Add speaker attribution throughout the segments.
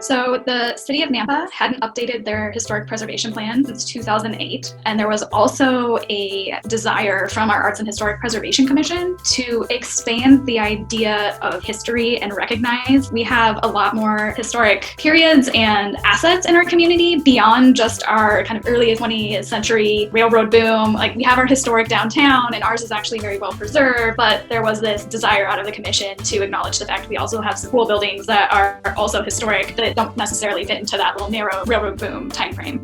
Speaker 1: So the city of Nampa hadn't updated their historic preservation plan since 2008. And there was also a desire from our Arts and Historic Preservation Commission to expand the idea of history and recognize we have a lot more historic periods and assets in our community beyond just our kind of early 20th century railroad boom. Like, we have our historic downtown and ours is actually very well preserved, but there was this desire out of the commission to acknowledge the fact we also have school buildings that are also historic that don't necessarily fit into that little narrow railroad boom timeframe.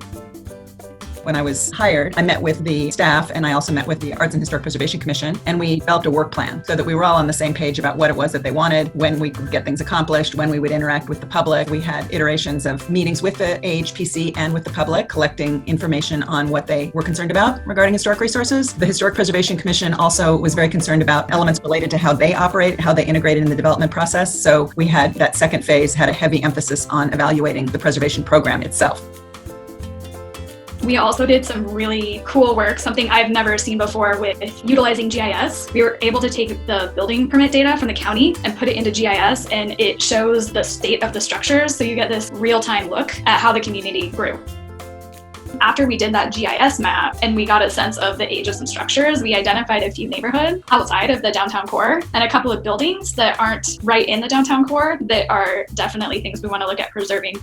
Speaker 2: When I was hired, I met with the staff and I also met with the Arts and Historic Preservation Commission, and we developed a work plan so that we were all on the same page about what it was that they wanted, when we could get things accomplished, when we would interact with the public. We had iterations of meetings with the AHPC and with the public, collecting information on what they were concerned about regarding historic resources. The Historic Preservation Commission also was very concerned about elements related to how they operate, how they integrated in the development process. So we had that second phase, had a heavy emphasis on evaluating the preservation program itself.
Speaker 1: We also did some really cool work, something I've never seen before with utilizing GIS. We were able to take the building permit data from the county and put it into GIS, and it shows the state of the structures. So you get this real-time look at how the community grew. After we did that GIS map and we got a sense of the ages and structures, we identified a few neighborhoods outside of the downtown core and a couple of buildings that aren't right in the downtown core that are definitely things we want to look at preserving.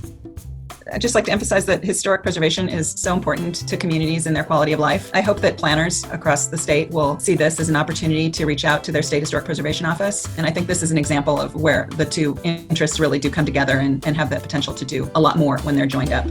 Speaker 2: I'd just like to emphasize that historic preservation is so important to communities and their quality of life. I hope that planners across the state will see this as an opportunity to reach out to their state historic preservation office. And I think this is an example of where the two interests really do come together and have the potential to do a lot more when they're joined up.